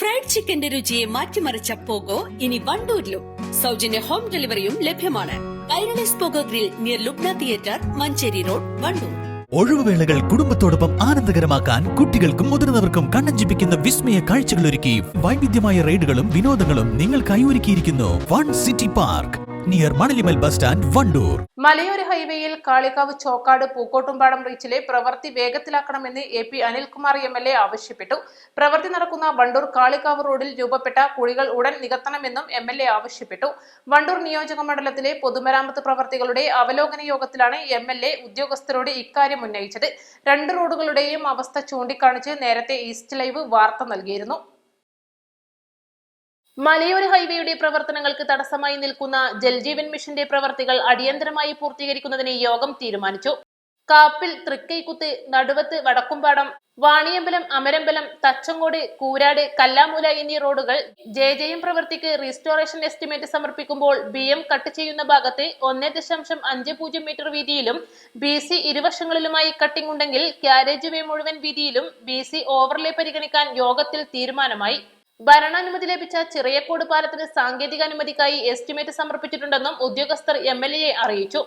Fried ചിക്കന്റെ രുചിയെ മാറ്റിമറിച്ച pogo ഇനി വണ്ടൂരിലും. സൗജന്യ ഹോം ഡെലിവറിയും ലഭ്യമാണ്. Kairali's Pogo grill near Lubna theatre, Manjeri road, Wandoor. ഒഴിവുവേളകൾ കുടുംബത്തോടൊപ്പം ആനന്ദകരമാക്കാൻ കുട്ടികൾക്കും മുതിർന്നവർക്കും കണ്ണഞ്ചിപ്പിക്കുന്ന വിസ്മയ കാഴ്ചകളൊരുക്കി വൈവിധ്യമായ റൈഡുകളും വിനോദങ്ങളും നിങ്ങൾക്കായി ഒരുക്കിയിരിക്കുന്നു fun city park near Manalimal bus stand, Wandoor. മലയോര ഹൈവേയിൽ കാളികാവ് ചോക്കാട് പൂക്കോട്ടുംപാടം റീച്ചിലെ പ്രവൃത്തി വേഗത്തിലാക്കണമെന്ന് AP അനിൽകുമാർ MLA ആവശ്യപ്പെട്ടു. പ്രവൃത്തി നടക്കുന്ന വണ്ടൂർ കാളികാവ് റോഡിൽ രൂപപ്പെട്ട കുഴികൾ ഉടൻ നികത്തണമെന്നും MLA ആവശ്യപ്പെട്ടു. വണ്ടൂർ നിയോജക മണ്ഡലത്തിലെ പൊതുമരാമത്ത് പ്രവർത്തികളുടെ അവലോകന യോഗത്തിലാണ് MLA ഉദ്യോഗസ്ഥരോട് ഇക്കാര്യം ഉന്നയിച്ചത്. 2 റോഡുകളുടെയും അവസ്ഥ ചൂണ്ടിക്കാണിച്ച് നേരത്തെ ഈസ്റ്റ് ലൈവ് വാർത്ത നൽകിയിരുന്നു. മലയോര ഹൈവേയുടെ പ്രവർത്തനങ്ങൾക്ക് തടസ്സമായി നിൽക്കുന്ന ജൽജീവൻ മിഷന്റെ പ്രവർത്തികൾ അടിയന്തരമായി പൂർത്തീകരിക്കുന്നതിന് യോഗം തീരുമാനിച്ചു. കാപ്പിൽ, തൃക്കൈക്കുത്ത്, നടുവത്ത്, വടക്കുംപാടം, വാണിയമ്പലം, അമരമ്പലം, തച്ചങ്കോട്, കൂരാട്, കല്ലാമൂല എന്നീ റോഡുകൾ JJM പ്രവൃത്തിക്ക് റീസ്റ്റോറേഷൻ എസ്റ്റിമേറ്റ് സമർപ്പിക്കുമ്പോൾ BM കട്ട് ചെയ്യുന്ന ഭാഗത്ത് 1.50 മീറ്റർ വീതിയിലും BC ഇരുവശങ്ങളിലുമായി കട്ടിംഗ് ഉണ്ടെങ്കിൽ കാരേജ് വേ മുഴുവൻ വീതിയിലും BC ഓവർലേ പരിഗണിക്കാൻ യോഗത്തിൽ തീരുമാനമായി. ഭരണാനുമതി ലഭിച്ച ചിറയക്കോട് പാലത്തിന് സാങ്കേതിക അനുമതിക്കായി എസ്റ്റിമേറ്റ് സമർപ്പിച്ചിട്ടുണ്ടെന്നും ഉദ്യോഗസ്ഥർ MLA അറിയിച്ചു.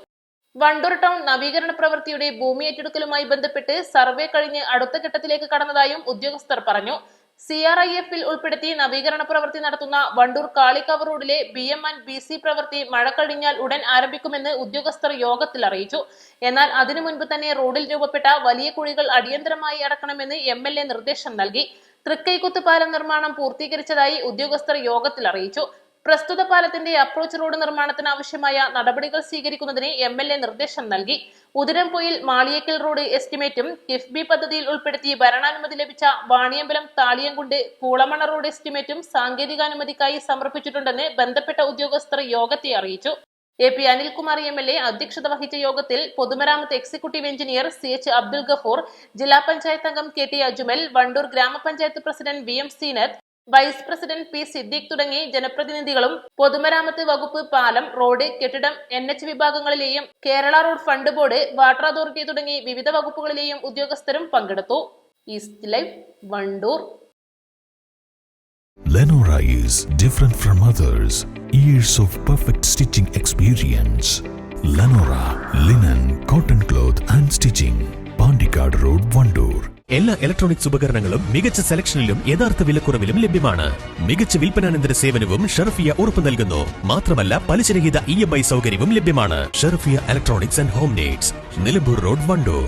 വണ്ടൂർ ടൗൺ നവീകരണ പ്രവൃത്തിയുടെ ഭൂമി ഏറ്റെടുക്കലുമായി ബന്ധപ്പെട്ട് സർവേ കഴിഞ്ഞ് അടുത്ത ഘട്ടത്തിലേക്ക് കടന്നതായും ഉദ്യോഗസ്ഥർ പറഞ്ഞു. CRIF-ൽ ഉൾപ്പെടുത്തി നവീകരണ പ്രവൃത്തി നടത്തുന്ന വണ്ടൂർ കാളികാവ് റോഡിലെ BM and BC പ്രവൃത്തി മഴ കഴിഞ്ഞാൽ ഉടൻ ആരംഭിക്കുമെന്ന് ഉദ്യോഗസ്ഥർ യോഗത്തിൽ അറിയിച്ചു. എന്നാൽ അതിനു മുൻപ് തന്നെ റോഡിൽ രൂപപ്പെട്ട വലിയ കുഴികൾ അടിയന്തരമായി അടക്കണമെന്ന് MLA നിർദ്ദേശം നൽകി. തൃക്കൈക്കുത്ത് പാലം നിർമ്മാണം പൂർത്തീകരിച്ചതായി ഉദ്യോഗസ്ഥർ യോഗത്തിൽ അറിയിച്ചു. പ്രസ്തുത പാലത്തിന്റെ അപ്രോച്ച് റോഡ് നിർമ്മാണത്തിന് ആവശ്യമായ നടപടികൾ സ്വീകരിക്കുന്നതിന് MLA നിർദ്ദേശം നൽകി. ഉദിരംപൊയിൽ മാളിയേക്കൽ റോഡ് എസ്റ്റിമേറ്റും കിഫ്ബി പദ്ധതിയിൽ ഉൾപ്പെടുത്തി ഭരണാനുമതി ലഭിച്ച വാണിയമ്പലം, താളിയംകുണ്ട്, പൂളമണ റോഡ് എസ്റ്റിമേറ്റും സാങ്കേതികാനുമതിക്കായി സമർപ്പിച്ചിട്ടുണ്ടെന്ന് ബന്ധപ്പെട്ട ഉദ്യോഗസ്ഥർ യോഗത്തെ അറിയിച്ചു. AP അനിൽകുമാർ MLA അധ്യക്ഷത വഹിച്ച യോഗത്തിൽ പൊതുമരാമത്ത് executive engineer CH Abdul Gafoor, ജില്ലാ പഞ്ചായത്ത് അംഗം KT അജ്മൽ, വണ്ടൂർ ഗ്രാമപഞ്ചായത്ത് president VM Seenath, vice president P Siddique തുടങ്ങി ജനപ്രതിനിധികളും പൊതുമരാമത്ത് വകുപ്പ്, പാലം, റോഡ്, കെട്ടിടം, NH വിഭാഗങ്ങളിലെയും Kerala road fund board, water authority തുടങ്ങി വിവിധ വകുപ്പുകളിലെയും ഉദ്യോഗസ്ഥരും പങ്കെടുത്തു. East Live, Wandoor. Lenora is different from others. Years of perfect stitching experience. Lenora linen, cotton cloth and stitching. Pandikad Road, Vandoor. എല്ലാ ഇലക്ട്രോണിക്സ് ഉപകരണങ്ങളും മികച്ച സെലക്ഷനിലും യഥാർത്ഥ വിലക്കുറവിലും ലഭ്യമാണ്. മികച്ച വിൽപ്പനാനന്തര സേവനവും ഷർഫിയ ഉറപ്പു നൽകുന്നു. മാത്രമല്ല പലിശരഹിത EMI സൗകര്യവും ലഭ്യമാണ്. Sharfiya electronics and home needs, Nilambur road, Wandoor.